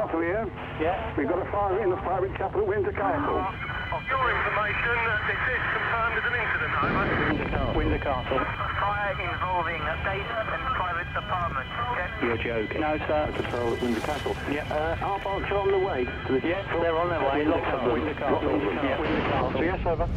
Castle here. Yeah. We've got a fire in the private chapel at Windsor Castle. Your information, this is confirmed as an incident, over. Windsor Castle. Fire involving a basement and private apartment, okay? You're joking. No, sir. Patrol at Windsor Castle. Yeah. Our folks are on the way to the... Yes, they're on their way. Lots of them. Windsor Castle. Lots of them. Yeah. Windsor Castle. Yes, over.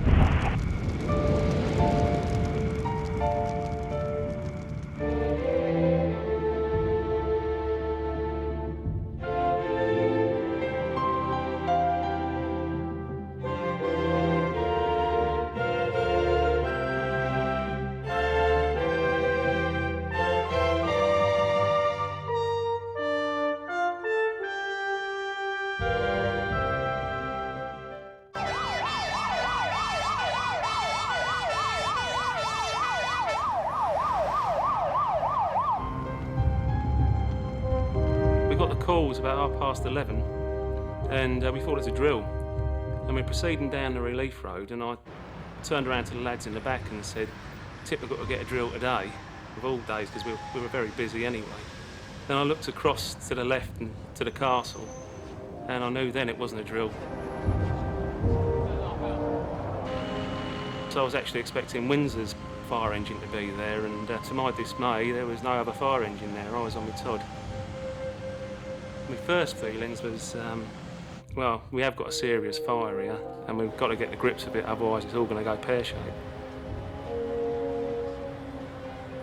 Call was about 11:30, and we thought it was a drill. And we're proceeding down the relief road, and I turned around to the lads in the back and said, "Tip, we've got to get a drill today, of all days, because we were very busy anyway." Then I looked across to the left and to the castle, and I knew then it wasn't a drill. So I was actually expecting Windsor's fire engine to be there, and to my dismay, there was no other fire engine there. I was on my Todd. My first feelings was, well, we have got a serious fire here, and we've got to get the grips of it, otherwise it's all going to go pear-shaped.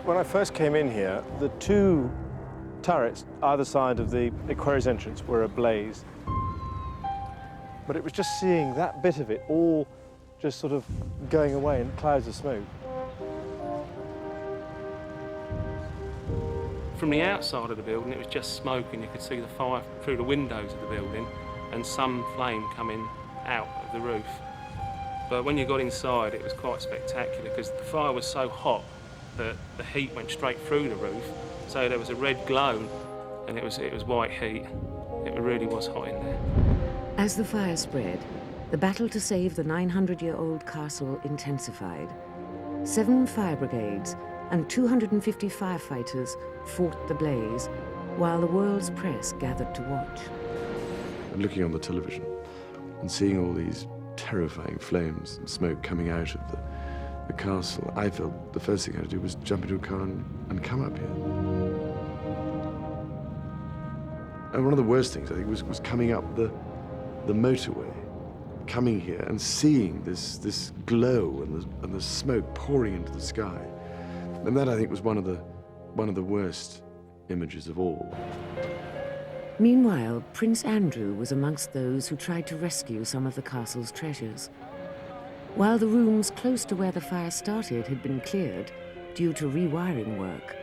When I first came in here, the two turrets either side of the quarry's entrance were ablaze. But it was just seeing that bit of it all just sort of going away in clouds of smoke. From the outside of the building, it was just smoke, and you could see the fire through the windows of the building and some flame coming out of the roof. But when you got inside, it was quite spectacular because the fire was so hot that the heat went straight through the roof. So there was a red glow, and it was white heat. It really was hot in there. As the fire spread, the battle to save the 900-year-old castle intensified. 7 fire brigades and 250 firefighters fought the blaze, while the world's press gathered to watch. Looking on the television and seeing all these terrifying flames and smoke coming out of the castle, I felt the first thing I had to do was jump into a car and come up here. And one of the worst things, I think, was coming up the motorway, coming here and seeing this glow and the smoke pouring into the sky. And that, I think, was one of the worst images of all. Meanwhile, Prince Andrew was amongst those who tried to rescue some of the castle's treasures. While the rooms close to where the fire started had been cleared due to rewiring work,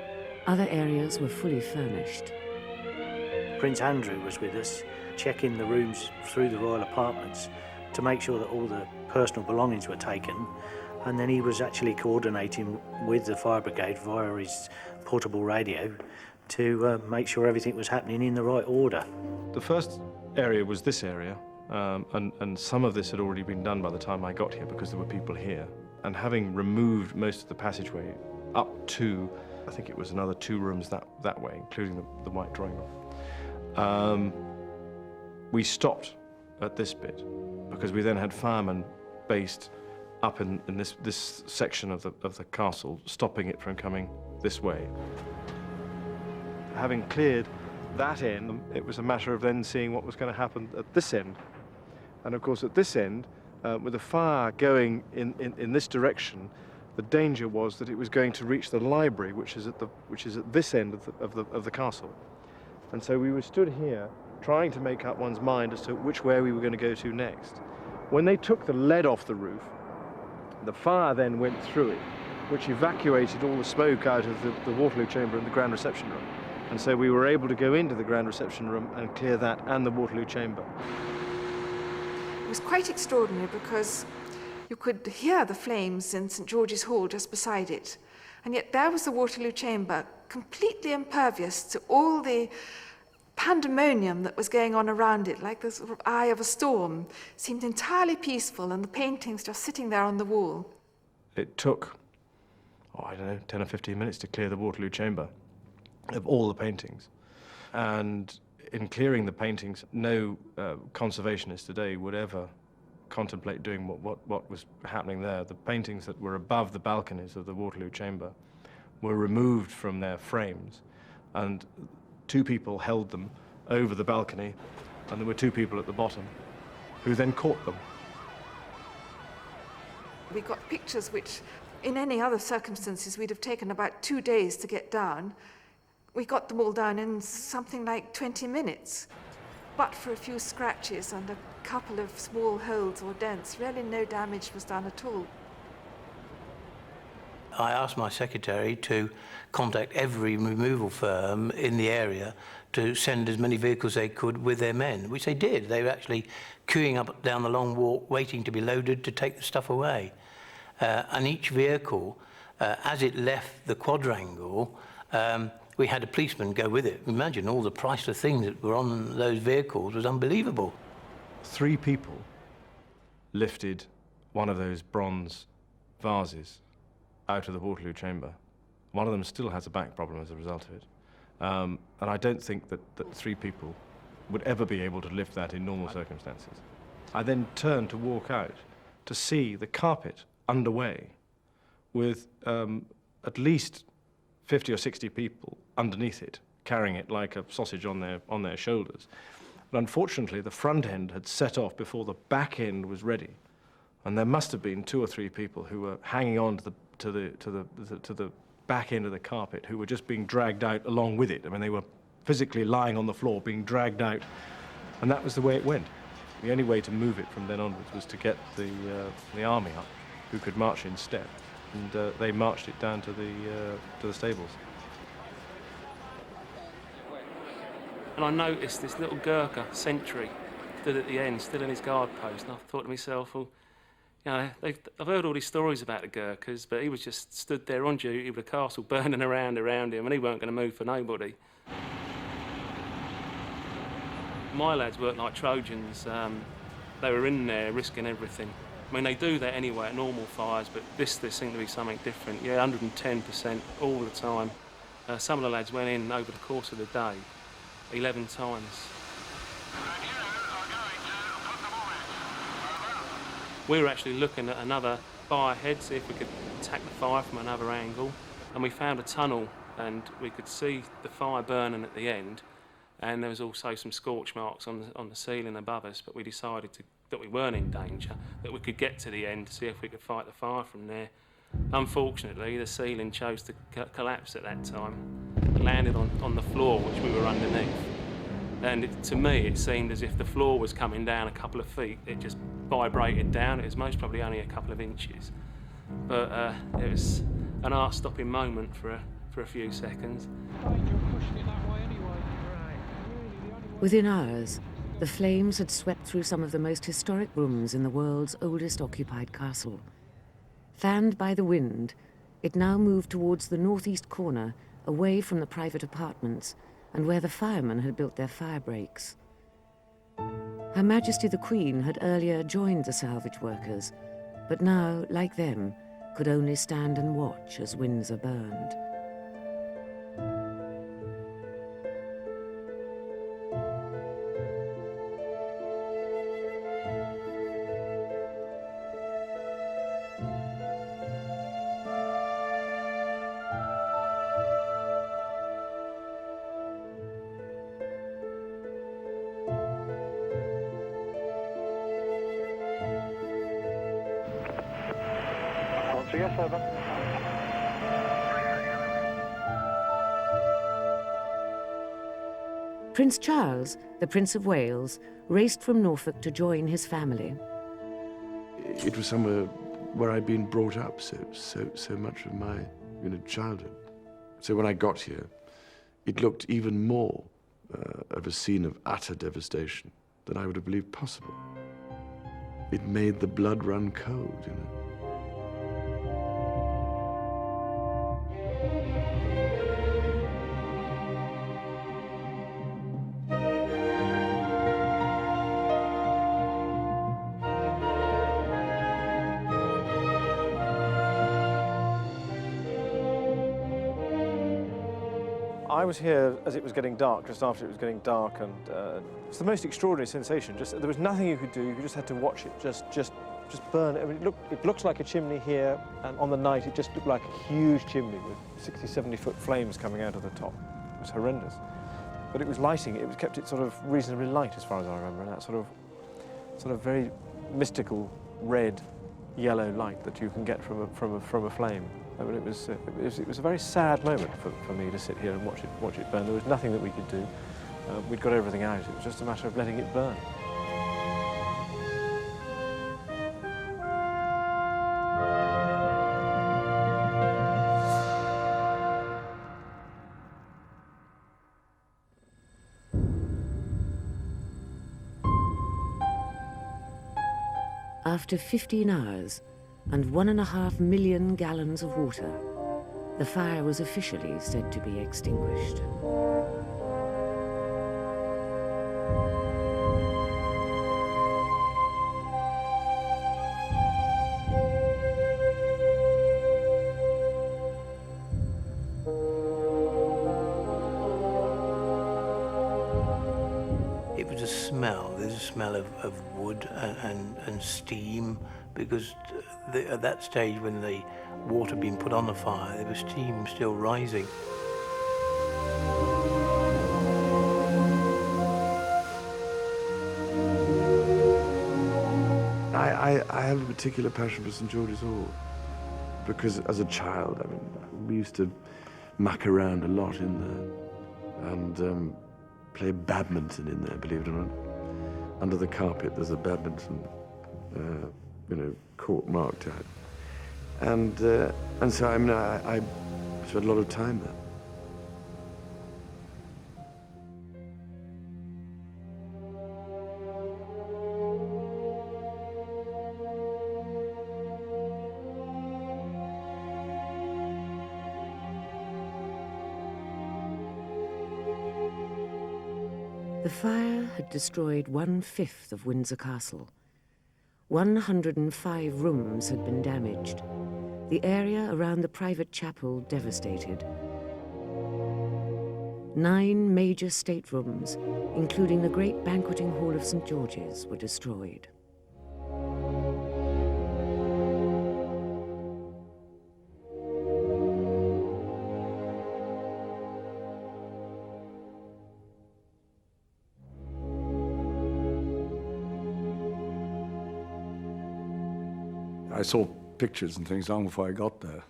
other areas were fully furnished. Prince Andrew was with us, checking the rooms through the royal apartments to make sure that all the personal belongings were taken. And then he was actually coordinating with the fire brigade via his portable radio to make sure everything was happening in the right order. The first area was this area, and some of this had already been done by the time I got here because there were people here. And having removed most of the passageway up to, I think it was another 2 rooms that way, including the white drawing room, we stopped at this bit because we then had firemen based up in this section of the castle, stopping it from coming this way. Having cleared that end, it was a matter of then seeing what was going to happen at this end. And of course, at this end, with the fire going in this direction, the danger was that it was going to reach the library, which is at this end of the castle. And so we were stood here, trying to make up one's mind as to which way we were going to go to next. When they took the lead off the roof, the fire then went through it, which evacuated all the smoke out of the Waterloo chamber and the grand reception room. And so we were able to go into the grand reception room and clear that and the Waterloo chamber. It was quite extraordinary because you could hear the flames in St. George's Hall just beside it. And yet there was the Waterloo chamber, completely impervious to all the pandemonium that was going on around it, like the sort of eye of a storm. It seemed entirely peaceful, and the paintings just sitting there on the wall. It took, I don't know, 10 or 15 minutes to clear the Waterloo chamber of all the paintings. And in clearing the paintings, no conservationist today would ever contemplate doing what was happening there. The paintings that were above the balconies of the Waterloo Chamber were removed from their frames, and 2 people held them over the balcony, and there were 2 people at the bottom who then caught them. We got pictures which, in any other circumstances, we'd have taken about 2 days to get down. We got them all down in something like 20 minutes. But for a few scratches and a couple of small holes or dents, really no damage was done at all. I asked my secretary to contact every removal firm in the area to send as many vehicles they could with their men, which they did. They were actually queuing up down the long walk, waiting to be loaded to take the stuff away. And each vehicle, as it left the quadrangle, we had a policeman go with it. Imagine all the priceless things that were on those vehicles was unbelievable. 3 people lifted one of those bronze vases out of the Waterloo Chamber. One of them still has a back problem as a result of it. And I don't think that 3 people would ever be able to lift that in normal circumstances. I then turned to walk out to see the carpet underway with at least 50 or 60 people underneath it, carrying it like a sausage on their shoulders. But unfortunately, the front end had set off before the back end was ready, and there must have been 2 or 3 people who were hanging on to the back end of the carpet, who were just being dragged out along with it. I mean, they were physically lying on the floor, being dragged out, and that was the way it went. The only way to move it from then onwards was to get the army up, who could march in step, and they marched it down to the stables. And I noticed this little Gurkha sentry stood at the end, still in his guard post, and I thought to myself, well, you know, I've heard all these stories about the Gurkhas, but he was just stood there on duty with a castle burning around him, and he weren't going to move for nobody. My lads worked like Trojans. They were in there risking everything. I mean, they do that anyway at normal fires, but this seemed to be something different. Yeah, 110% all the time. Some of the lads went in over the course of the day 11 times. We were actually looking at another fire head, see if we could attack the fire from another angle, and we found a tunnel, and we could see the fire burning at the end, and there was also some scorch marks on the ceiling above us, but we decided that we weren't in danger, that we could get to the end to see if we could fight the fire from there. Unfortunately, the ceiling chose to collapse at that time. It landed on the floor, which we were underneath. And to me, it seemed as if the floor was coming down a couple of feet. It just vibrated down. It was most probably only a couple of inches. But it was an heart-stopping moment for a few seconds. Within hours, the flames had swept through some of the most historic rooms in the world's oldest occupied castle. Fanned by the wind, it now moved towards the northeast corner, away from the private apartments and where the firemen had built their fire breaks. Her Majesty the Queen had earlier joined the salvage workers, but now, like them, could only stand and watch as Windsor burned. Yes, over. Prince Charles, the Prince of Wales, raced from Norfolk to join his family. It was somewhere where I'd been brought up so much of my childhood. So when I got here, it looked even more of a scene of utter devastation than I would have believed possible. It made the blood run cold, I was here as it was getting dark, just after it was getting dark, and it's the most extraordinary sensation. Just there was nothing you could do. You just had to watch it just burn. I mean, it looks like a chimney here, and on the night it just looked like a huge chimney with 60, 70-foot flames coming out of the top. It was horrendous. But it was lighting. It kept it sort of reasonably light, as far as I remember, and that sort of very mystical red, yellow light that you can get from a flame. I mean, it was a very sad moment for me to sit here and watch it burn. There was nothing that we could do. We'd got everything out. It was just a matter of letting it burn. After 15 hours and 1.5 million gallons of water, the fire was officially said to be extinguished. It was a smell. There's a smell of wood and steam, because at that stage when the water had been put on the fire, there was steam still rising. I have a particular passion for St George's Hall, because as a child, I mean, we used to muck around a lot in there and play badminton in there, believe it or not. Under the carpet, there's a badminton, court marked out. And so, I mean, I spent a lot of time there. The fire had destroyed 1/5 of Windsor Castle. 105 rooms had been damaged. The area around the private chapel devastated. 9 major staterooms, including the great banqueting hall of St George's, were destroyed. I saw pictures and things long before I got there,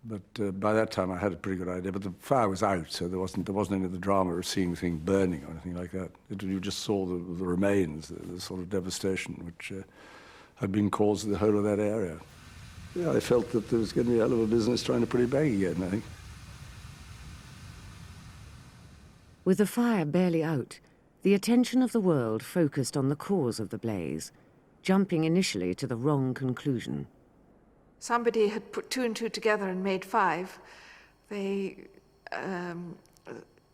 but by that time I had a pretty good idea. But the fire was out, so there wasn't any of the drama of seeing things burning or anything like that. You just saw the remains, the sort of devastation which had been caused in the whole of that area. Yeah, I felt that there was going to be a hell of a business trying to put it back again, I think. With the fire barely out, the attention of the world focused on the cause of the blaze, jumping initially to the wrong conclusion. Somebody had put 2 and 2 together and made 5. They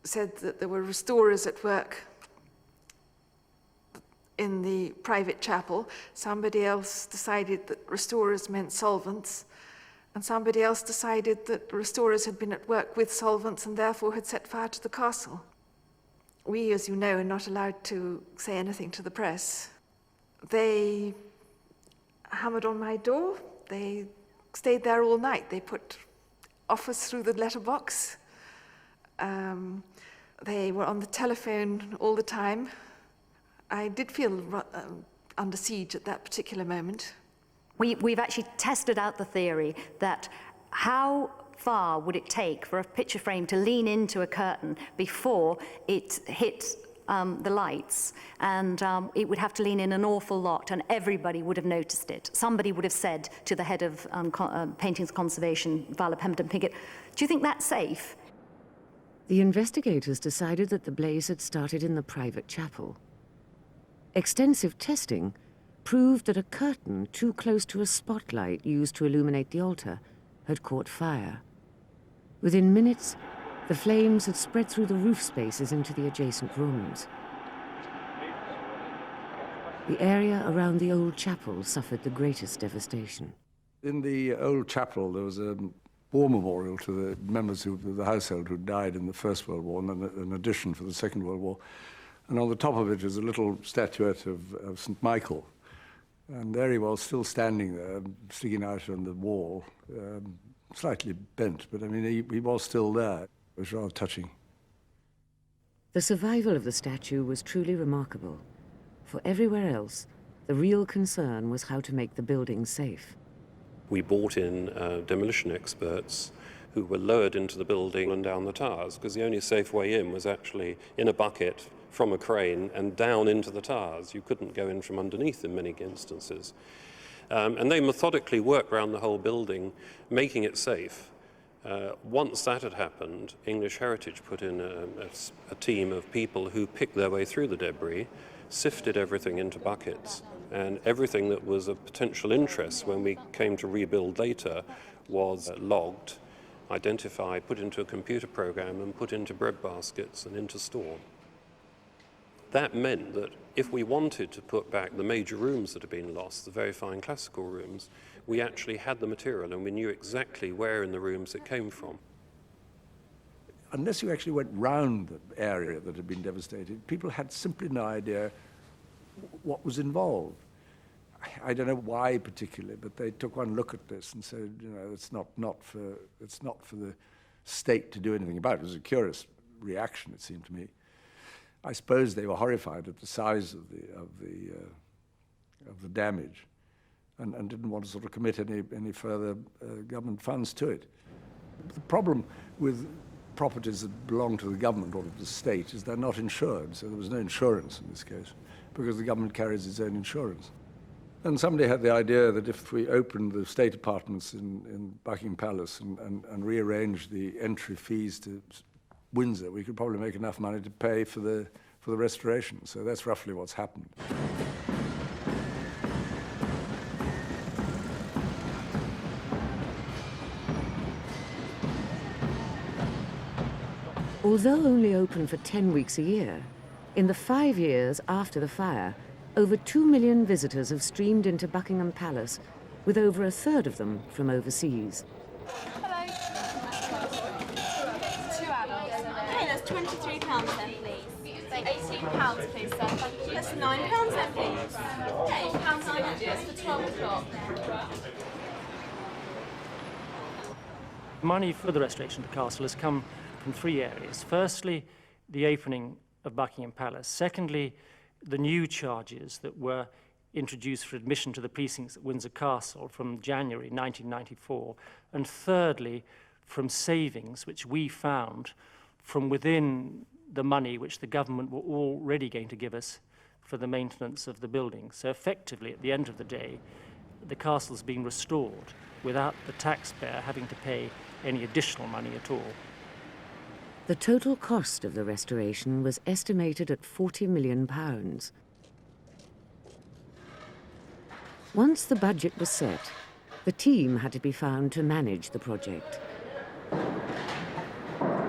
said that there were restorers at work in the private chapel. Somebody else decided that restorers meant solvents. And somebody else decided that restorers had been at work with solvents and therefore had set fire to the castle. We, as you know, are not allowed to say anything to the press. They hammered on my door. They stayed there all night. They put offers through the letterbox. They were on the telephone all the time. I did feel under siege at that particular moment. We've actually tested out the theory that how far would it take for a picture frame to lean into a curtain before it hit the lights, and it would have to lean in an awful lot, and everybody would have noticed it. Somebody would have said to the head of Paintings Conservation, Vala Pemberton Piggott, "Do you think that's safe?" The investigators decided that the blaze had started in the private chapel. Extensive testing proved that a curtain too close to a spotlight used to illuminate the altar had caught fire. Within minutes, the flames had spread through the roof spaces into the adjacent rooms. The area around the old chapel suffered the greatest devastation. In the old chapel, there was a war memorial to the members of the household who died in the First World War, and then an addition for the Second World War. And on the top of it is a little statuette of St. Michael. And there he was, still standing there, sticking out on the wall, slightly bent, but I mean, he was still there. It was rather touching. The survival of the statue was truly remarkable. For everywhere else, the real concern was how to make the building safe. We brought in demolition experts who were lowered into the building and down the towers, because the only safe way in was actually in a bucket from a crane and down into the towers. You couldn't go in from underneath in many instances. And they methodically worked around the whole building, making it safe. Once that had happened, English Heritage put in a team of people who picked their way through the debris, sifted everything into buckets, and everything that was of potential interest when we came to rebuild later was logged, identified, put into a computer program, and put into bread baskets and into store. That meant that if we wanted to put back the major rooms that had been lost, the very fine classical rooms, we actually had the material and we knew exactly where in the rooms it came from. Unless you actually went round the area that had been devastated, people had simply no idea what was involved. I don't know why particularly, but they took one look at this and said, you know, it's not for the state to do anything about it. It was a curious reaction, it seemed to me. I suppose they were horrified at the size of the damage, and didn't want to sort of commit any further government funds to it. The problem with properties that belong to the government or to the state is they're not insured, so there was no insurance in this case, because the government carries its own insurance. And somebody had the idea that if we opened the state apartments in Buckingham Palace and rearranged the entry fees to Windsor, we could probably make enough money to pay for the restoration. So that's roughly what's happened. Although only open for 10 weeks a year, in the 5 years after the fire, over 2 million visitors have streamed into Buckingham Palace, with over a third of them from overseas. Hello. 2 adults. Okay, that's £23 then, please. £18, please, sir. That's £9 then, please. £8 that's for 12 o'clock. Money for the restoration of the castle has come from 3 areas. Firstly, the opening of Buckingham Palace. Secondly, the new charges that were introduced for admission to the precincts at Windsor Castle from January 1994. And thirdly, from savings which we found from within the money which the government were already going to give us for the maintenance of the building. So effectively, at the end of the day, the castle's being restored without the taxpayer having to pay any additional money at all. The total cost of the restoration was estimated at £40 million. Once the budget was set, the team had to be found to manage the project.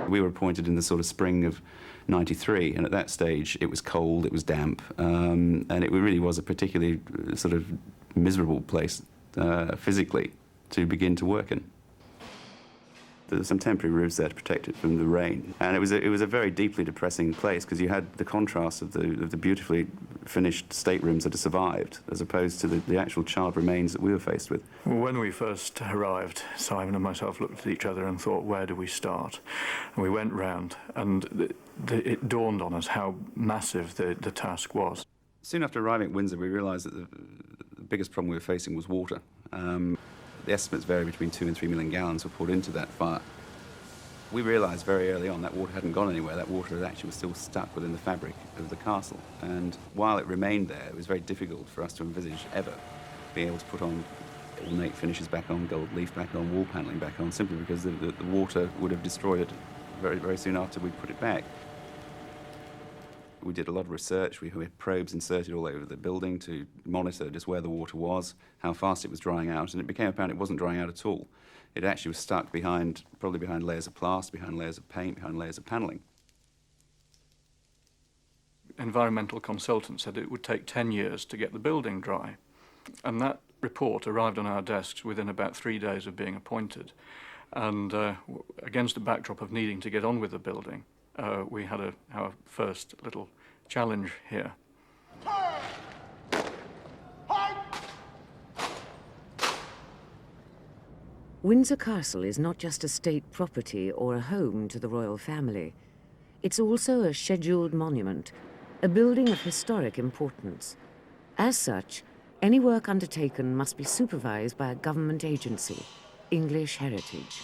We were appointed in the sort of spring of '93, and at that stage it was cold, it was damp, and it really was a particularly sort of miserable place physically to begin to work in. There were some temporary roofs there to protect it from the rain, and it was a very deeply depressing place because you had the contrast of the beautifully finished staterooms that had survived as opposed to the actual charred remains that we were faced with. When we first arrived, Simon and myself looked at each other and thought, where do we start? And we went round, and it dawned on us how massive the task was. Soon after arriving at Windsor, we realised that the biggest problem we were facing was water. The estimates vary between 2 and 3 million gallons were poured into that fire. We realised very early on that water hadn't gone anywhere. That water actually was still stuck within the fabric of the castle. And while it remained there, it was very difficult for us to envisage ever being able to put on ornate finishes back on, gold leaf back on, wall panelling back on, simply because the water would have destroyed it very, very soon after we put it back. We did a lot of research. We had probes inserted all over the building to monitor just where the water was, how fast it was drying out, and it became apparent it wasn't drying out at all. It actually was stuck probably behind layers of plaster, behind layers of paint, behind layers of panelling. Environmental consultants said it would take 10 years to get the building dry, and that report arrived on our desks within about 3 days of being appointed. And against the backdrop of needing to get on with the building, we had our first little challenge here. Windsor Castle is not just a state property or a home to the royal family. It's also a scheduled monument, a building of historic importance. As such, any work undertaken must be supervised by a government agency, English Heritage.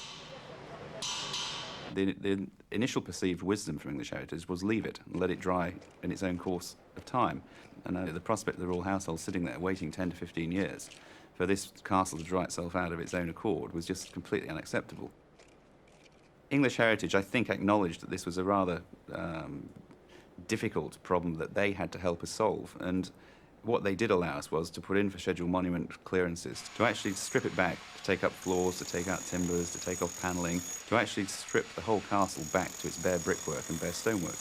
The initial perceived wisdom from English Heritage was leave it and let it dry in its own course of time. And the prospect of the royal household sitting there waiting 10 to 15 years for this castle to dry itself out of its own accord was just completely unacceptable. English Heritage, I think, acknowledged that this was a rather difficult problem that they had to help us solve, and what they did allow us was to put in for scheduled monument clearances, to actually strip it back, to take up floors, to take out timbers, to take off panelling, to actually strip the whole castle back to its bare brickwork and bare stonework.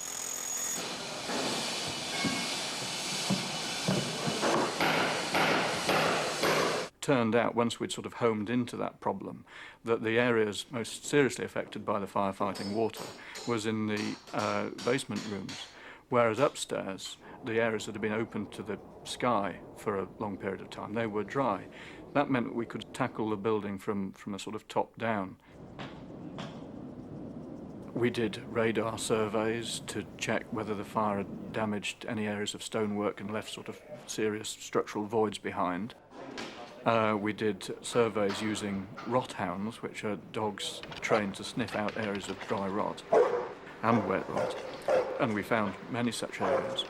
Turned out, once we'd sort of homed into that problem, that the areas most seriously affected by the firefighting water was in the basement rooms, whereas upstairs, the areas that had been open to the sky for a long period of time, they were dry. That meant that we could tackle the building from a sort of top down. We did radar surveys to check whether the fire had damaged any areas of stonework and left sort of serious structural voids behind. We did surveys using rot hounds, which are dogs trained to sniff out areas of dry rot and wet rot, and we found many such areas.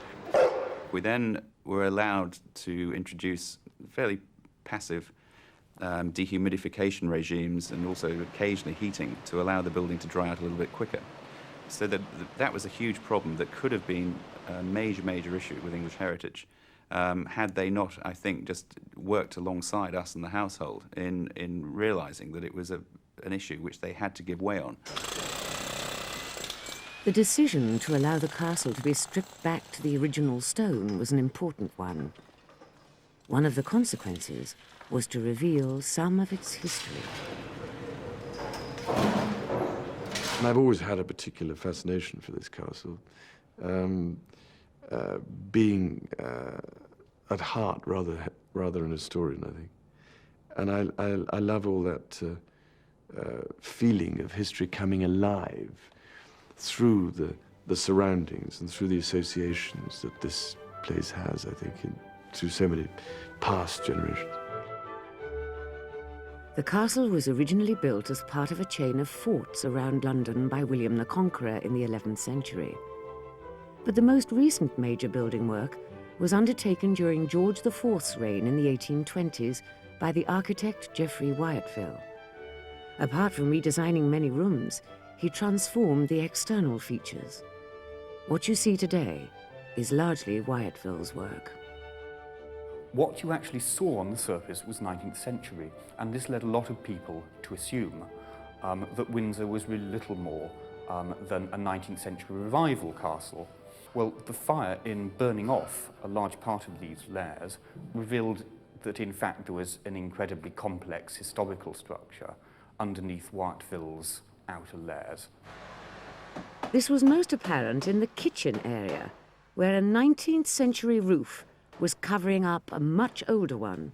We then were allowed to introduce fairly passive dehumidification regimes and also occasionally heating to allow the building to dry out a little bit quicker. So that was a huge problem that could have been a major issue with English Heritage. Had they not, I think, just worked alongside us and the household in realising that it was an issue which they had to give way on. The decision to allow the castle to be stripped back to the original stone was an important one. One of the consequences was to reveal some of its history. And I've always had a particular fascination for this castle. Being at heart rather an historian, I think, and I love all that feeling of history coming alive through the surroundings and through the associations that this place has, I think, through so many past generations. The castle was originally built as part of a chain of forts around London by William the Conqueror in the 11th century. But the most recent major building work was undertaken during George IV's reign in the 1820s by the architect Geoffrey Wyatville. Apart from redesigning many rooms, he transformed the external features. What you see today is largely Wyatville's work. What you actually saw on the surface was 19th century, and this led a lot of people to assume that Windsor was really little more than a 19th century revival castle. Well, the fire, in burning off a large part of these layers, revealed that in fact there was an incredibly complex historical structure underneath Wyatville's outer layers. This was most apparent in the kitchen area, where a 19th century roof was covering up a much older one.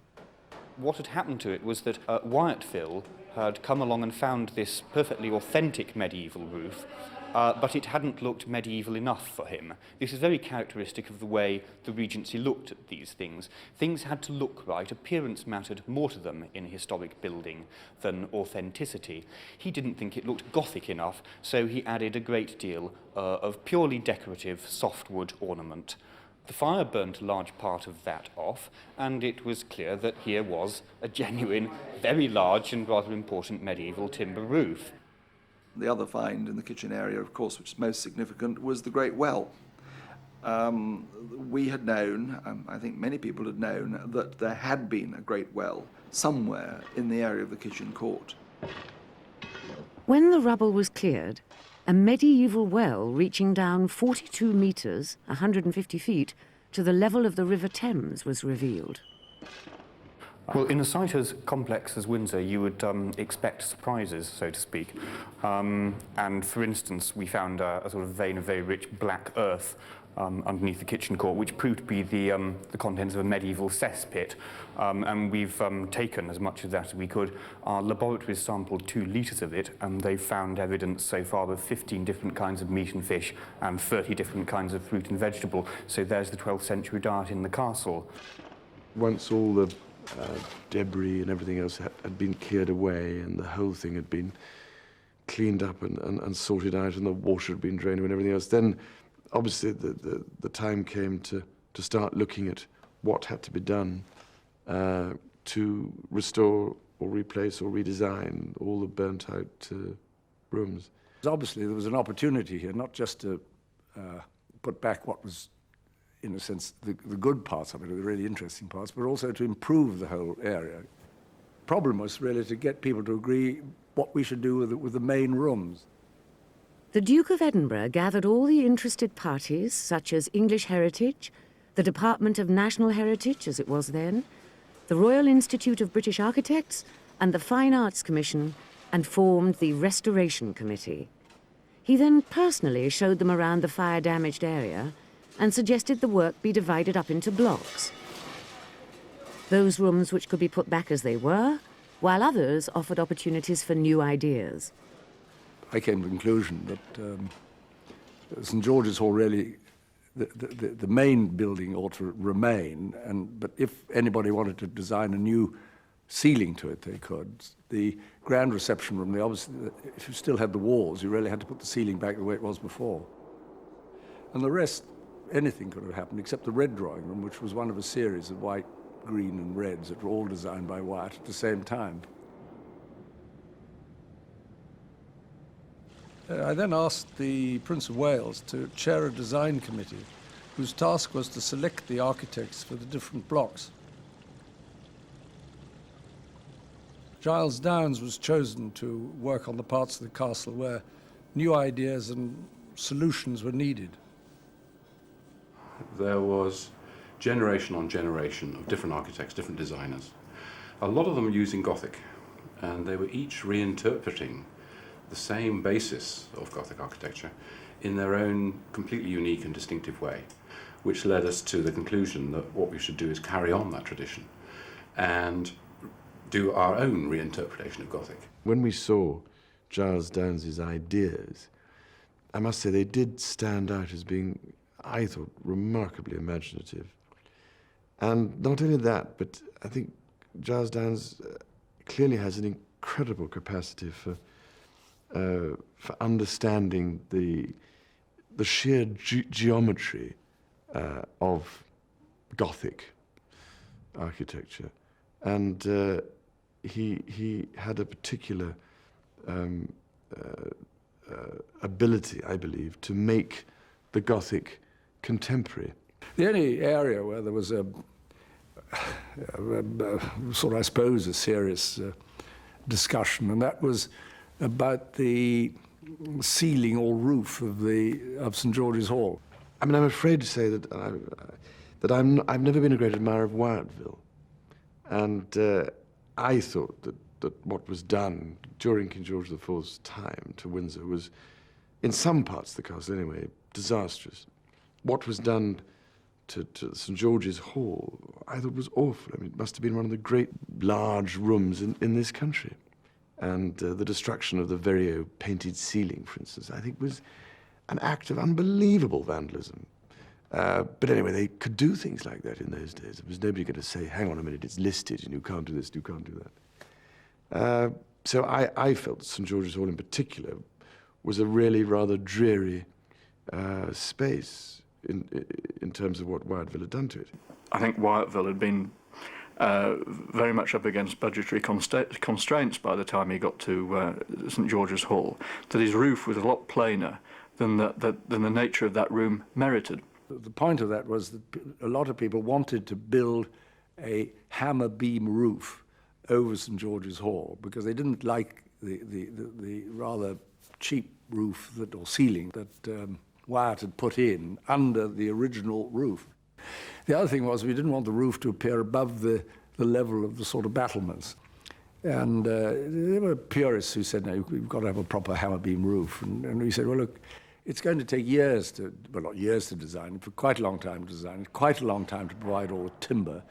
What had happened to it was that Wyatville had come along and found this perfectly authentic medieval roof, but it hadn't looked medieval enough for him. This is very characteristic of the way the Regency looked at these things. Things had to look right. Appearance mattered more to them in a historic building than authenticity. He didn't think it looked Gothic enough, so he added a great deal of purely decorative softwood ornament. The fire burnt a large part of that off, and it was clear that here was a genuine, very large and rather important medieval timber roof. The other find in the kitchen area, of course, which is most significant, was the Great Well. We had known, I think many people had known, that there had been a Great Well somewhere in the area of the kitchen court. When the rubble was cleared, a medieval well reaching down 42 metres, 150 feet, to the level of the River Thames was revealed. Well, in a site as complex as Windsor, you would expect surprises, so to speak. And for instance, we found a sort of vein of very rich black earth underneath the kitchen court, which proved to be the contents of a medieval cesspit. And we've taken as much of that as we could. Our laboratories sampled 2 litres of it, and they've found evidence so far of 15 different kinds of meat and fish and 30 different kinds of fruit and vegetable. So there's the 12th century diet in the castle. Once all the debris and everything else had been cleared away and the whole thing had been cleaned up and sorted out and the water had been drained and everything else, then obviously the time came to start looking at what had to be done to restore or replace or redesign all the burnt out rooms. Obviously there was an opportunity here, not just to put back what was, in a sense, the good parts of it, the really interesting parts, but also to improve the whole area. The problem was really to get people to agree what we should do with the main rooms. The Duke of Edinburgh gathered all the interested parties, such as English Heritage, the Department of National Heritage, as it was then, the Royal Institute of British Architects, and the Fine Arts Commission, and formed the Restoration Committee. He then personally showed them around the fire-damaged area and suggested the work be divided up into blocks. Those rooms which could be put back as they were, while others offered opportunities for new ideas. I came to the conclusion that St George's Hall really, the main building ought to remain, but if anybody wanted to design a new ceiling to it, they could. The grand reception room, obviously, if you still had the walls, you really had to put the ceiling back the way it was before. And the rest, anything could have happened, except the red drawing room, which was one of a series of white, green and reds that were all designed by Wyatt at the same time. I then asked the Prince of Wales to chair a design committee whose task was to select the architects for the different blocks. Giles Downes was chosen to work on the parts of the castle where new ideas and solutions were needed. There was generation on generation of different architects, different designers. A lot of them using Gothic, and they were each reinterpreting the same basis of Gothic architecture in their own completely unique and distinctive way, which led us to the conclusion that what we should do is carry on that tradition and do our own reinterpretation of Gothic. When we saw Giles Downes's ideas, I must say they did stand out as being, I thought, remarkably imaginative. And not only that, but I think Giles Downes clearly has an incredible capacity for understanding the sheer geometry of Gothic architecture, and he had a particular ability, I believe, to make the Gothic contemporary. The only area where there was a sort of, I suppose, a serious discussion, and that was about the ceiling or roof of St George's Hall. I mean, I'm afraid to say that I've never been a great admirer of Wyattville, and I thought that what was done during King George IV's time to Windsor was, in some parts of the castle anyway, disastrous. What was done to St George's Hall, I thought was awful. I mean, it must have been one of the great large rooms in this country. And the destruction of the Verrio painted ceiling, for instance, I think was an act of unbelievable vandalism. But anyway, they could do things like that in those days. There was nobody going to say, hang on a minute, it's listed and you can't do this, you can't do that. So I felt that St George's Hall in particular was a really rather dreary space in terms of what Wyattville had done to it. I think Wyattville had been very much up against budgetary constraints by the time he got to St George's Hall, that his roof was a lot plainer than the nature of that room merited. The point of that was that a lot of people wanted to build a hammer beam roof over St George's Hall because they didn't like the rather cheap roof or ceiling that Wyatt had put in under the original roof. The other thing was we didn't want the roof to appear above the the level of the sort of battlements. And there were purists who said, no, we've got to have a proper hammer beam roof. And we said, well, look, it's going to take years to, well, not years to design, for quite a long time to design, quite a long time to provide all the timber.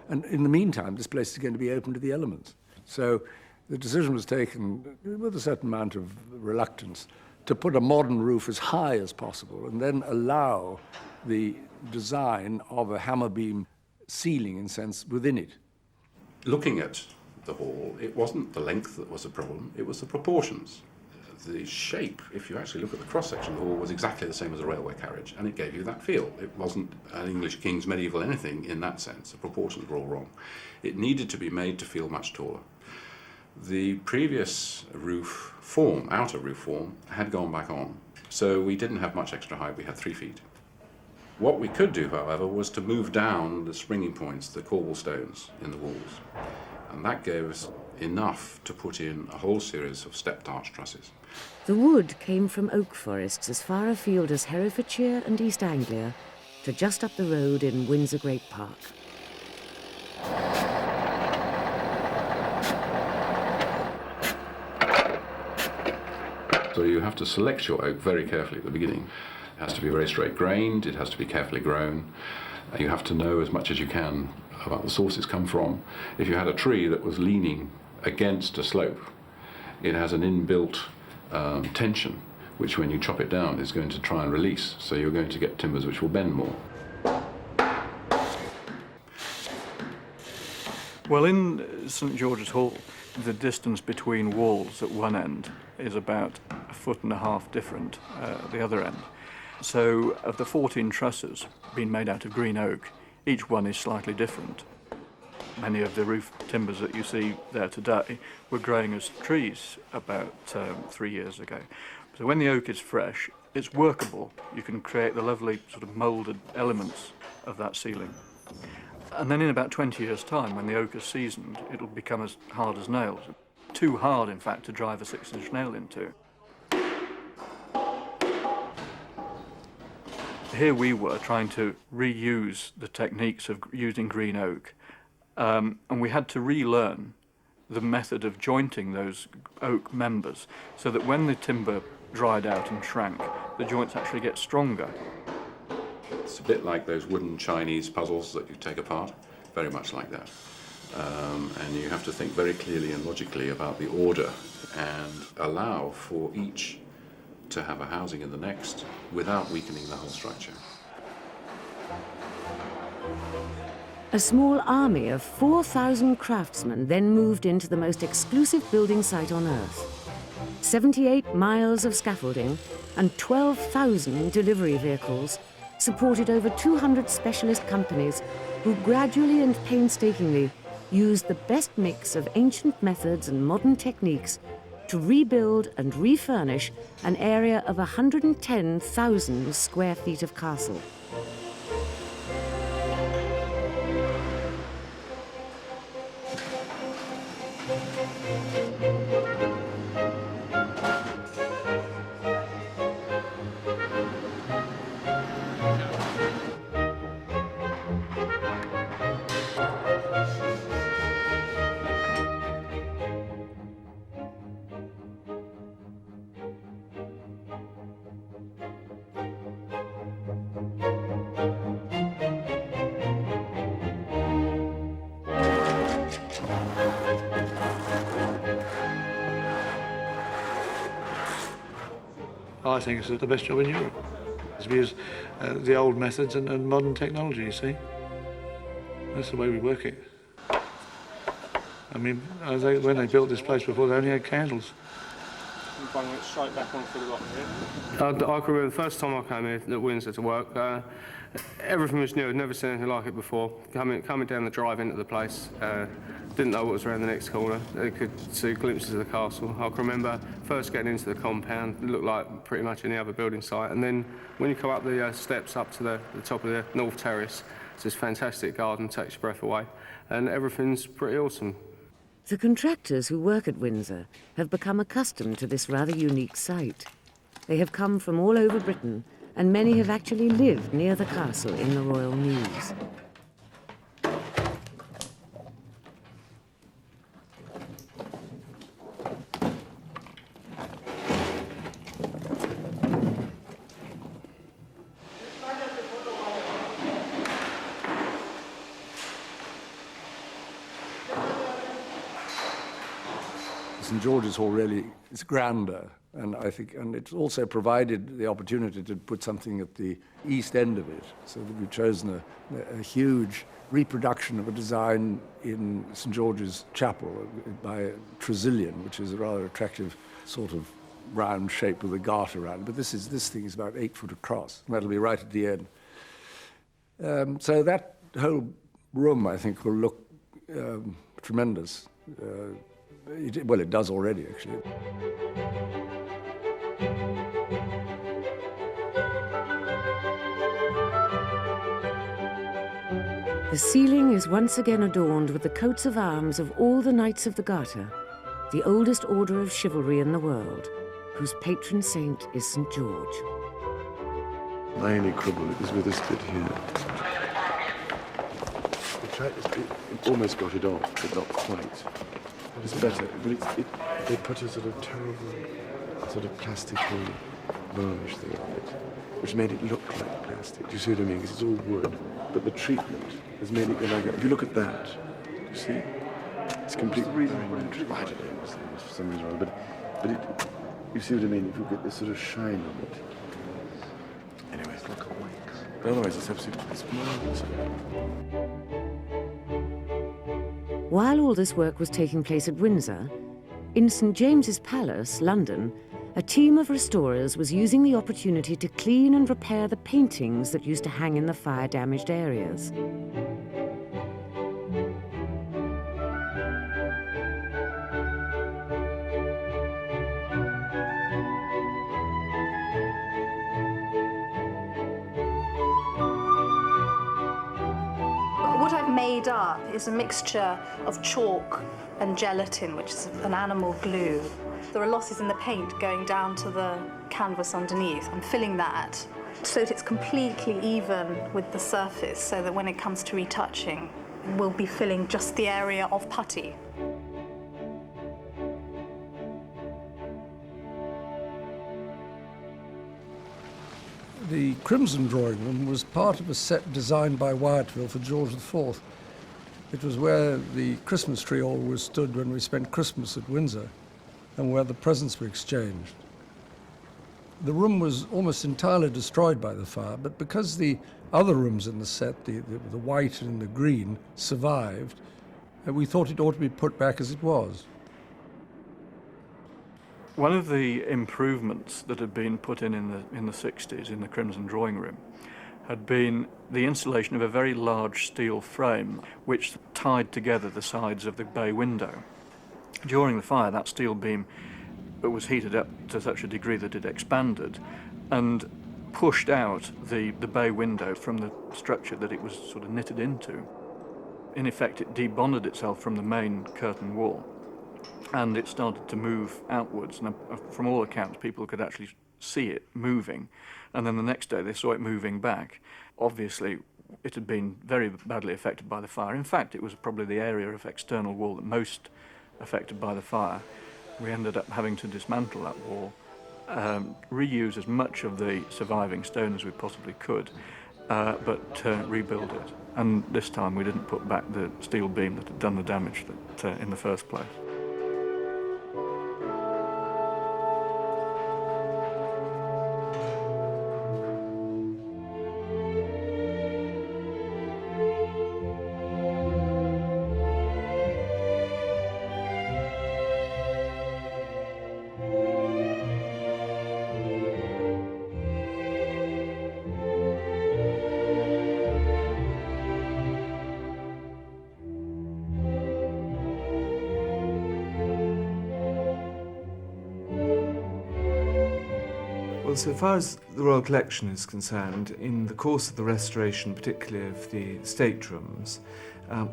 And in the meantime, this place is going to be open to the elements. So the decision was taken with a certain amount of reluctance to put a modern roof as high as possible and then allow the design of a hammer beam ceiling, in a sense, within it. Looking at the hall, it wasn't the length that was a problem, it was the proportions. The shape, if you actually look at the cross-section of the hall, was exactly the same as a railway carriage, and it gave you that feel. It wasn't an English king's medieval anything in that sense. The proportions were all wrong. It needed to be made to feel much taller. The previous roof form, outer roof form, had gone back on, so we didn't have much extra height. We had 3 feet. What we could do, however, was to move down the springing points, the corbel stones in the walls, and that gave us enough to put in a whole series of stepped arch trusses. The wood came from oak forests as far afield as Herefordshire and East Anglia to just up the road in Windsor Great Park. So you have to select your oak very carefully at the beginning. It has to be very straight-grained, it has to be carefully grown. You have to know as much as you can about the source it's come from. If you had a tree that was leaning against a slope, it has an inbuilt tension, which when you chop it down is going to try and release. So you're going to get timbers which will bend more. Well, in St George's Hall, the distance between walls at one end is about 1.5 foot different at the other end. So of the 14 trusses being made out of green oak, each one is slightly different. Many of the roof timbers that you see there today were growing as trees about 3 years ago. So when the oak is fresh, it's workable. You can create the lovely sort of moulded elements of that ceiling. And then in about 20 years' time, when the oak is seasoned, it'll become as hard as nails. Too hard, in fact, to drive a 6-inch nail into. Here we were trying to reuse the techniques of using green oak, and we had to relearn the method of jointing those oak members so that when the timber dried out and shrank, the joints actually get stronger. It's a bit like those wooden Chinese puzzles that you take apart, very much like that. And you have to think very clearly and logically about the order and allow for each to have a housing in the next without weakening the whole structure. A small army of 4,000 craftsmen then moved into the most exclusive building site on Earth. 78 miles of scaffolding and 12,000 delivery vehicles supported over 200 specialist companies who gradually and painstakingly used the best mix of ancient methods and modern techniques to rebuild and refurnish an area of 110,000 square feet of castle. I think it's the best job in Europe. We use the old methods and modern technology, you see. That's the way we work it. I mean, when they built this place before, they only had candles. I'm bringing it straight back onto the rock here. I can remember the first time I came here at Windsor to work, everything was new. I'd never seen anything like it before. Coming down the drive into the place, didn't know what was around the next corner. I could see glimpses of the castle. I can remember first getting into the compound, it looked like pretty much any other building site. And then when you come up the steps up to the top of the North Terrace, it's this fantastic garden, takes your breath away. And everything's pretty awesome. The contractors who work at Windsor have become accustomed to this rather unique site. They have come from all over Britain, and many have actually lived near the castle in the Royal Mews. St George's Hall really is grander, and I think, and it's also provided the opportunity to put something at the east end of it. So that we've chosen a huge reproduction of a design in St George's Chapel by Tresillian, which is a rather attractive sort of round shape with a garter around it. But this thing is about 8 foot across, and that'll be right at the end. So that whole room, I think, will look tremendous. Well, it does already, actually. The ceiling is once again adorned with the coats of arms of all the Knights of the Garter, the oldest order of chivalry in the world, whose patron saint is St. George. My only quibble is with this bit here. It almost got it off, but not quite. It's better, but they put a sort of terrible, sort of plastical varnish thing on it, which made it look like plastic. Do you see what I mean? Because it's all wood, but the treatment has made it go like that. If you look at that, you see, it's completely. I don't know, for some reason or other, but it. You see what I mean? If you get this sort of shine on it. Anyway, it's like a wax. But otherwise, it's absolutely marvelous. While all this work was taking place at Windsor, in St James's Palace, London, a team of restorers was using the opportunity to clean and repair the paintings that used to hang in the fire-damaged areas. What I've made up is a mixture of chalk and gelatin, which is an animal glue. There are losses in the paint going down to the canvas underneath. I'm filling that so that it's completely even with the surface, so that when it comes to retouching, we'll be filling just the area of putty. The Crimson Drawing Room was part of a set designed by Wyattville for George IV. It was where the Christmas tree always stood when we spent Christmas at Windsor, and where the presents were exchanged. The room was almost entirely destroyed by the fire, but because the other rooms in the set, the white and the green, survived, we thought it ought to be put back as it was. One of the improvements that had been put in the 60s in the Crimson Drawing Room had been the installation of a very large steel frame which tied together the sides of the bay window. During the fire, that steel beam was heated up to such a degree that it expanded and pushed out the bay window from the structure that it was sort of knitted into. In effect, it debonded itself from the main curtain wall, and it started to move outwards, and from all accounts people could actually see it moving, and then the next day they saw it moving back. Obviously it had been very badly affected by the fire. In fact, it was probably the area of external wall that most affected by the fire. We ended up having to dismantle that wall, reuse as much of the surviving stone as we possibly could, but rebuild it. And this time we didn't put back the steel beam that had done the damage in the first place. Well, so far as the Royal Collection is concerned, in the course of the restoration, particularly of the staterooms,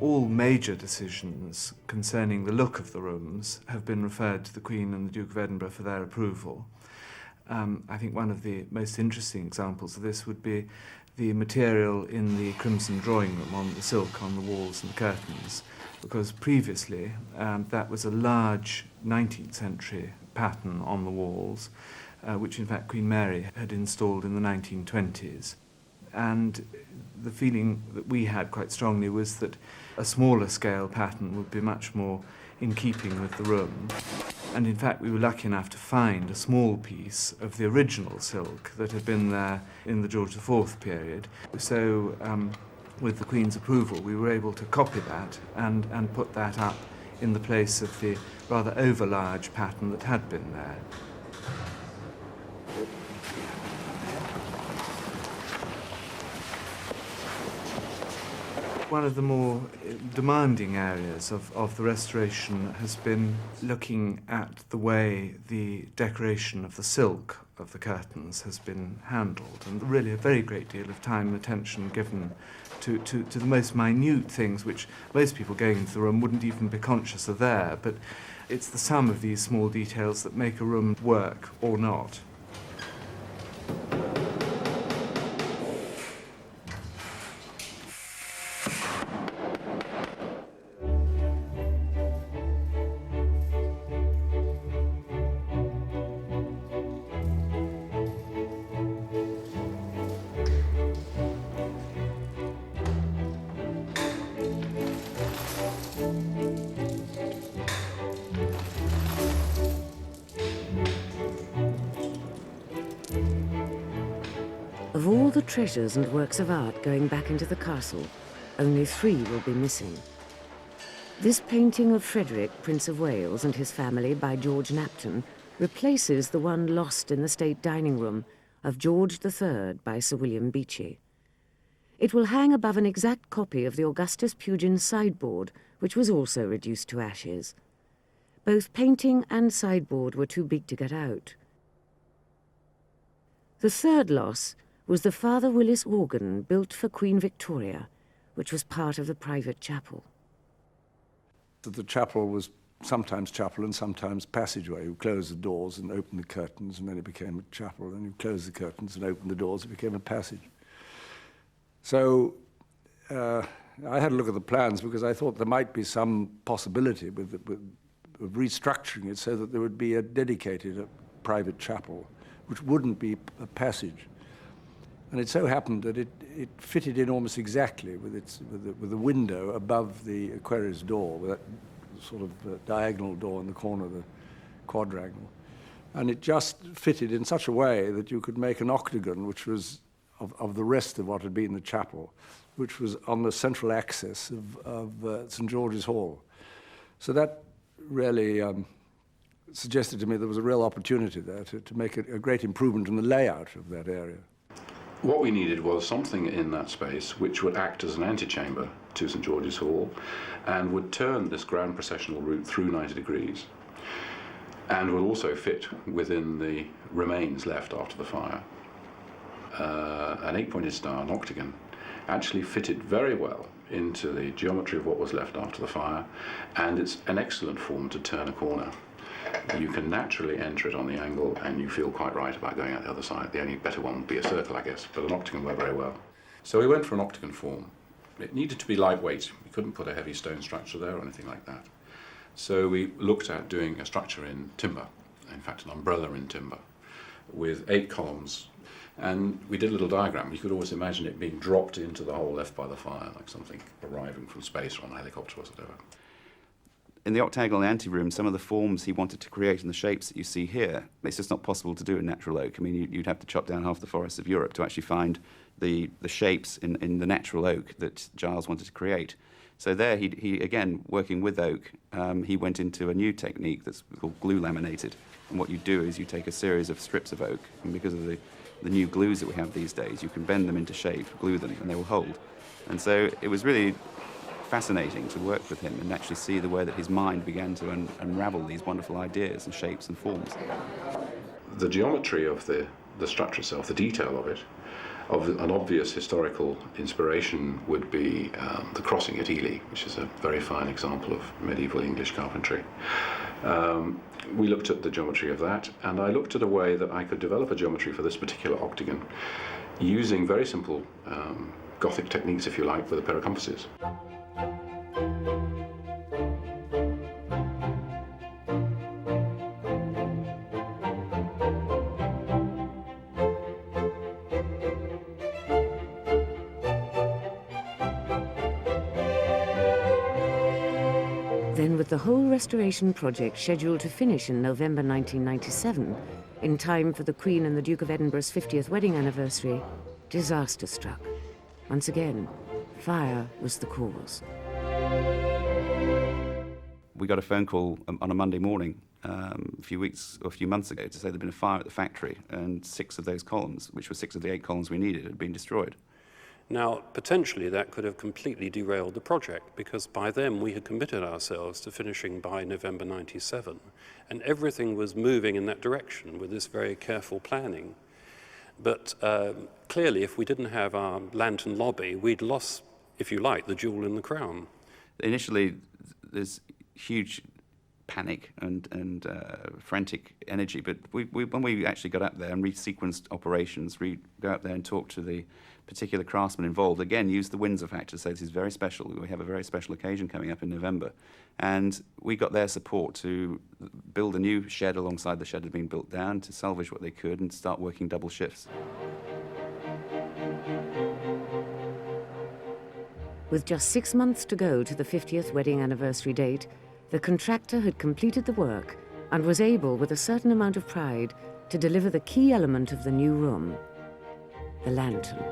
all major decisions concerning the look of the rooms have been referred to the Queen and the Duke of Edinburgh for their approval. I think one of the most interesting examples of this would be the material in the Crimson Drawing Room, on the silk on the walls and the curtains, because previously that was a large 19th century pattern on the walls, which in fact Queen Mary had installed in the 1920s. And the feeling that we had quite strongly was that a smaller scale pattern would be much more in keeping with the room. And in fact, we were lucky enough to find a small piece of the original silk that had been there in the George IV period. So, with the Queen's approval, we were able to copy that and put that up in the place of the rather over-large pattern that had been there. One of the more demanding areas of the restoration has been looking at the way the decoration of the silk of the curtains has been handled, and really a very great deal of time and attention given to the most minute things which most people going into the room wouldn't even be conscious are there, but it's the sum of these small details that make a room work or not. Of all the treasures and works of art going back into the castle, only 3 will be missing. This painting of Frederick, Prince of Wales, and his family by George Knapton replaces the one lost in the state dining room of George III by Sir William Beechey. It will hang above an exact copy of the Augustus Pugin sideboard, which was also reduced to ashes. Both painting and sideboard were too big to get out. The third loss was the Father Willis organ built for Queen Victoria, which was part of the private chapel. The chapel was sometimes chapel and sometimes passageway. You close the doors and open the curtains, and then it became a chapel. Then you close the curtains and open the doors, it became a passage. So I had a look at the plans because I thought there might be some possibility of restructuring it so that there would be a dedicated private chapel, which wouldn't be a passage. And it so happened that it fitted in almost exactly with the window above the equerry's door, with that sort of diagonal door in the corner of the quadrangle. And it just fitted in such a way that you could make an octagon, which was of the rest of what had been the chapel, which was on the central axis of St. George's Hall. So that really suggested to me there was a real opportunity there to make a great improvement in the layout of that area. What we needed was something in that space which would act as an antechamber to St. George's Hall and would turn this grand processional route through 90 degrees and would also fit within the remains left after the fire. An 8-pointed star, an octagon, actually fitted very well into the geometry of what was left after the fire, and it's an excellent form to turn a corner. You can naturally enter it on the angle, and you feel quite right about going out the other side. The only better one would be a circle, I guess, but an octagon worked very well. So we went for an octagon form. It needed to be lightweight. We couldn't put a heavy stone structure there or anything like that. So we looked at doing a structure in timber, in fact an umbrella in timber, with 8 columns. And we did a little diagram. You could always imagine it being dropped into the hole left by the fire, like something arriving from space or on a helicopter or whatever. In the octagonal anteroom, some of the forms he wanted to create and the shapes that you see here, it's just not possible to do in natural oak. I mean, you'd have to chop down half the forests of Europe to actually find the shapes in the natural oak that Giles wanted to create. So there, he again, working with oak, he went into a new technique that's called glue laminated. And what you do is you take a series of strips of oak, and because of the new glues that we have these days, you can bend them into shape, glue them, and they will hold. And so it was really fascinating to work with him and actually see the way that his mind began to unravel these wonderful ideas and shapes and forms. The geometry of the structure itself, the detail of it, of an obvious historical inspiration would be the crossing at Ely, which is a very fine example of medieval English carpentry. We looked at the geometry of that, and I looked at a way that I could develop a geometry for this particular octagon using very simple Gothic techniques, if you like, with a pair of compasses. Then with the whole restoration project scheduled to finish in November 1997, in time for the Queen and the Duke of Edinburgh's 50th wedding anniversary, disaster struck. Once again, fire was the cause. We got a phone call on a Monday morning a few months ago to say there'd been a fire at the factory, and 6 of those columns, which were 6 of the 8 columns we needed, had been destroyed. Now, potentially that could have completely derailed the project, because by then we had committed ourselves to finishing by November 97, and everything was moving in that direction with this very careful planning. But clearly, if we didn't have our lantern lobby, we'd lost, if you like, the jewel in the crown. Initially, there's huge panic and frantic energy, but when we actually got up there and resequenced operations, we go up there and talk to the particular craftsmen involved, again, use the Windsor factor, so this is very special. We have a very special occasion coming up in November. And we got their support to build a new shed alongside the shed that had been built down, to salvage what they could and start working double shifts. With just 6 months to go to the 50th wedding anniversary date, the contractor had completed the work and was able, with a certain amount of pride, to deliver the key element of the new room, the lantern.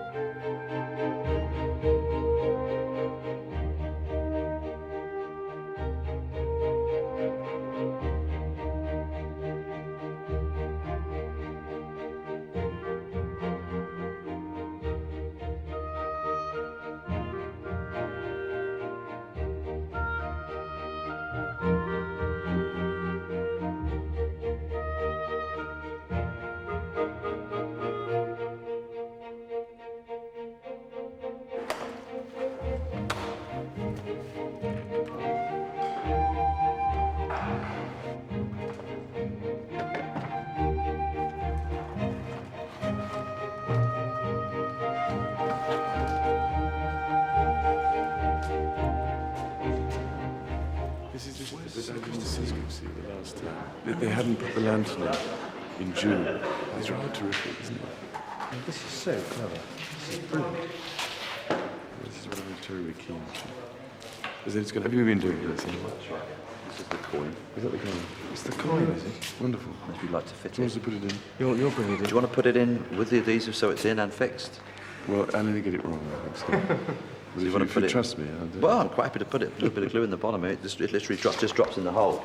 They hadn't put the lantern up in June. It's rather terrific, isn't it? This is so clever. This is brilliant. This is what I'm terribly keen to. Is it, it's going to, have you been doing this? This is the coin. Is that the coin? It's the coin, is it? Wonderful. If you'd like to fit Do you it. want to put it in? You'll bring it in. Do you want to put it in with the adhesive so it's in and fixed? Well, I'm going to get it wrong, I think. So. So you want to put it? Trust me, I'll do it. Well, I'm quite happy to put it. A little bit of glue in the bottom. It literally just drops in the hole.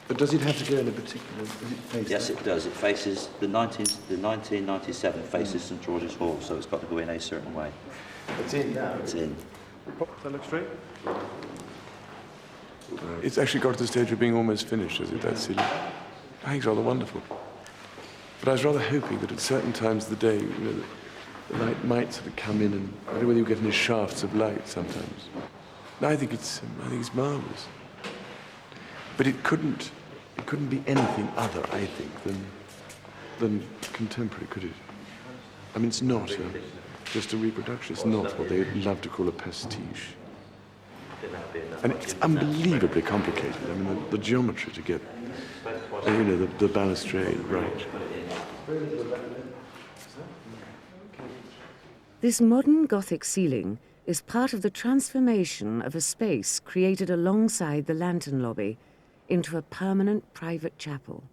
But does it have to go in a particular? Does it face? Yes, it does. It faces the 1997 faces St George's Hall, so it's got to go in a certain way. It's in now. It's in. Does that look straight? It's actually got to the stage of being almost finished, is it? That ceiling. I think it's rather wonderful. But I was rather hoping that at certain times of the day, you know, the light might sort of come in, and I don't know whether you get any shafts of light sometimes. No, I think it's marvelous. But it couldn't be anything other, I think, than contemporary, could it? I mean, it's not just a reproduction. It's not what they love to call a pastiche. And it's unbelievably complicated. I mean, the geometry to get, you know, the balustrade right. This modern Gothic ceiling is part of the transformation of a space created alongside the lantern lobby into a permanent private chapel.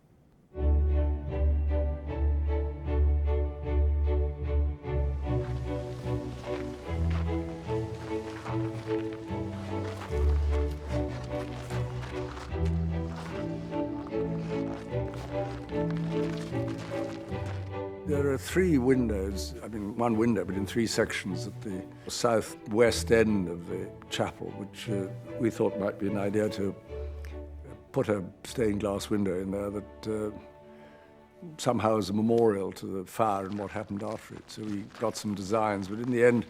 There are 3 windows, I mean, 1 window, but in 3 sections at the southwest end of the chapel, which we thought might be an idea to put a stained glass window in there that somehow is a memorial to the fire and what happened after it. So we got some designs, but in the end,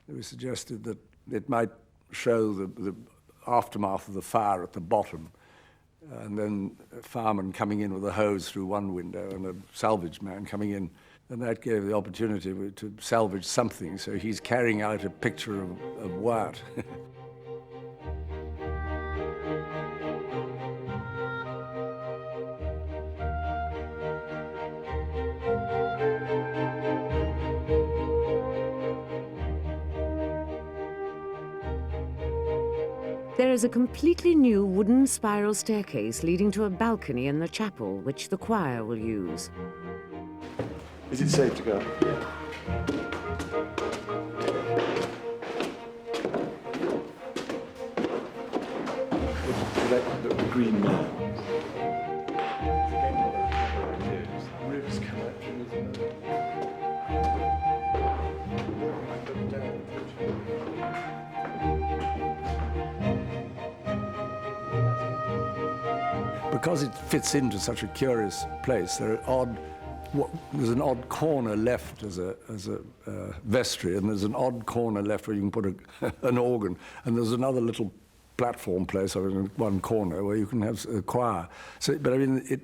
we suggested that it might show the aftermath of the fire at the bottom, and then a fireman coming in with a hose through one window and a salvage man coming in. And that gave the opportunity to salvage something. So he's carrying out a picture of Wyatt. There is a completely new wooden spiral staircase leading to a balcony in the chapel, which the choir will use. Is it safe to go? Yeah. The green man. Ribs come out through Because it fits into such a curious place, there are odd. There's an odd corner left as a vestry, and there's an odd corner left where you can put an organ, and there's another little platform place over in one corner where you can have a choir. So, but I mean,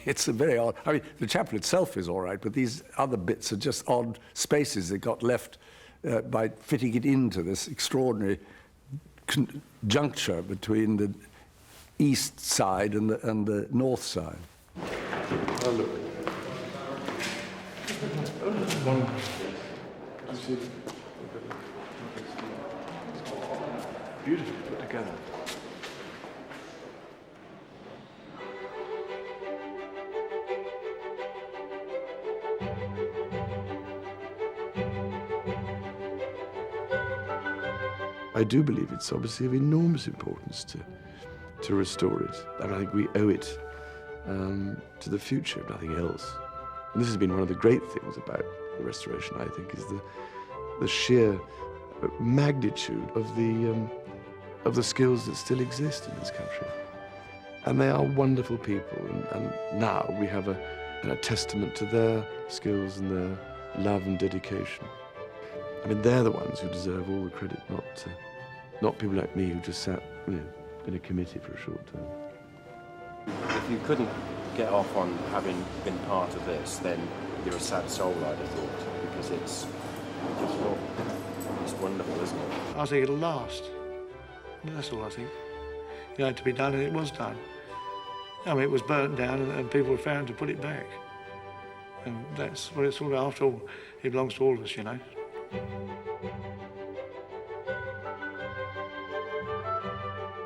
it's a very odd. I mean, the chapel itself is all right, but these other bits are just odd spaces that got left by fitting it into this extraordinary juncture between the east side and the north side. Oh, look. One. Beautifully put together. I do believe it's obviously of enormous importance to restore it, and I think we owe it to the future, if nothing else. And this has been one of the great things about the restoration, I think, is the sheer magnitude of the skills that still exist in this country. And they are wonderful people, and now we have a testament to their skills and their love and dedication. I mean, they're the ones who deserve all the credit, not people like me who just sat, in a committee for a short time. If you couldn't get off on having been part of this, then you're a sad soul, I'd have thought, because it's wonderful, isn't it? I think it'll last. That's all I think. It had to be done, and it was done. I mean, it was burnt down, and people were found to put it back. And that's what it's all about. After all, it belongs to all of us, you know.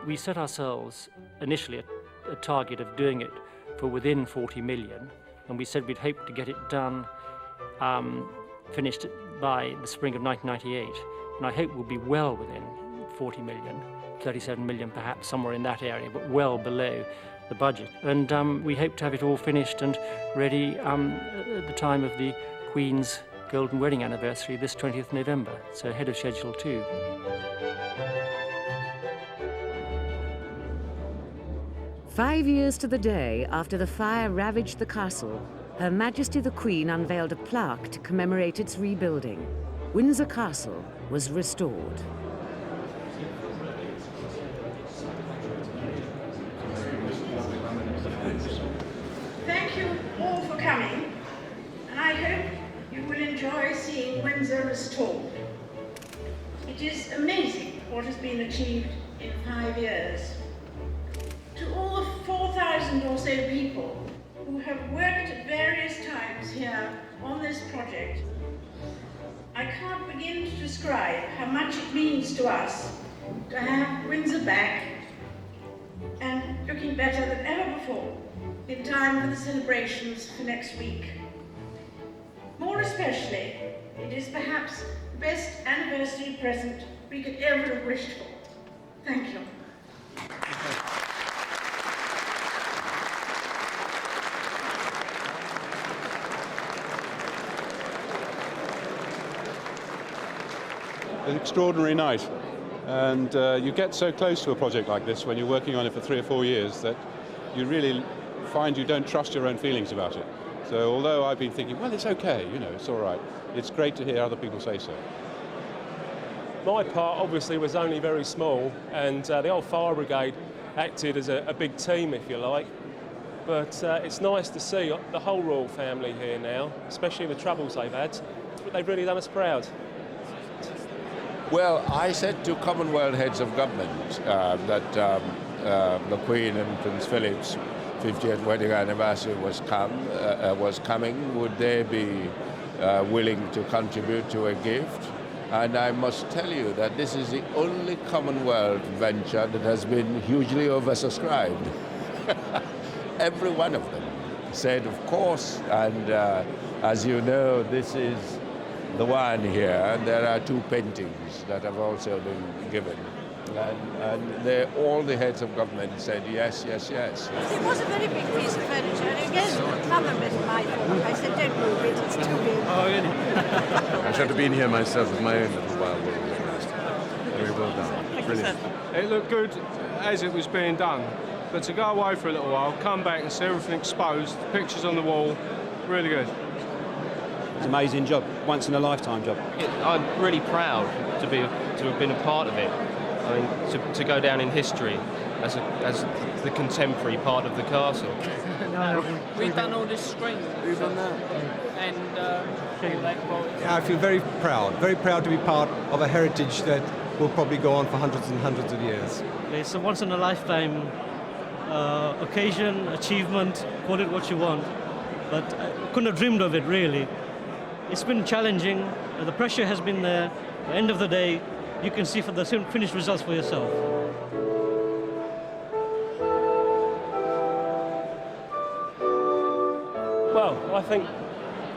We set ourselves initially a target of doing it for within 40 million, and we said we'd hope to get it done, finished by the spring of 1998. And I hope we'll be well within 40 million, 37 million perhaps, somewhere in that area, but well below the budget. And we hope to have it all finished and ready at the time of the Queen's Golden Wedding Anniversary, this 20th November, so ahead of schedule too. "5 years to the day after the fire ravaged the castle, Her Majesty the Queen unveiled a plaque to commemorate its rebuilding. Windsor Castle was restored." Thank you all for coming, and I hope you will enjoy seeing Windsor restored. It is amazing what has been achieved in 5 years. To all the 4,000 or so people who have worked at various times here on this project, I can't begin to describe how much it means to us to have Windsor back and looking better than ever before in time for the celebrations for next week. More especially, it is perhaps the best anniversary present we could ever have wished for. Thank you. An extraordinary night, and you get so close to a project like this when you're working on it for 3 or 4 years that you really find you don't trust your own feelings about it. So although I've been thinking, well, it's okay, it's all right, it's great to hear other people say so. My part obviously was only very small, and the old fire brigade acted as a big team, if you like. But it's nice to see the whole royal family here now, especially the troubles they've had. They've really done us proud. Well, I said to Commonwealth heads of government that the Queen and Prince Philip's 50th wedding anniversary was coming. Would they be willing to contribute to a gift? And I must tell you that this is the only Commonwealth venture that has been hugely oversubscribed. Every one of them said, of course, and as you know, this is the one here, and there are 2 paintings that have also been given. And all the heads of government said yes, yes, yes. It was a very big piece of furniture, and again, another bit of my fault. I said, don't move it, it's too big. Oh, really? I should have been here myself with my own little wild world organized. Very well done. Brilliant. It looked good as it was being done, but to go away for a little while, come back and see everything exposed, pictures on the wall, really good. It's an amazing job, once in a lifetime job. I'm really proud to have been a part of it. I mean, to go down in history as the contemporary part of the castle. No, we've done all this screen. We've done that. And all that quality. I feel very proud to be part of a heritage that will probably go on for hundreds and hundreds of years. It's a once-in-a-lifetime occasion, achievement, call it what you want. But I couldn't have dreamed of it, really. It's been challenging, the pressure has been there. At the end of the day, you can see for the finished results for yourself. Well, I think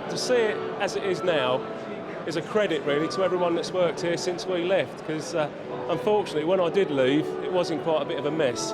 to see it as it is now is a credit really to everyone that's worked here since we left, because unfortunately when I did leave it was in quite a bit of a mess.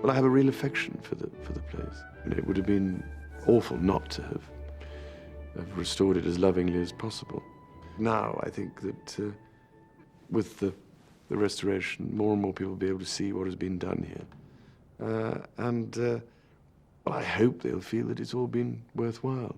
Well, I have a real affection for the place. You know, it would have been awful not to have restored it as lovingly as possible. Now, I think that with the restoration, more and more people will be able to see what has been done here. Well, I hope they'll feel that it's all been worthwhile.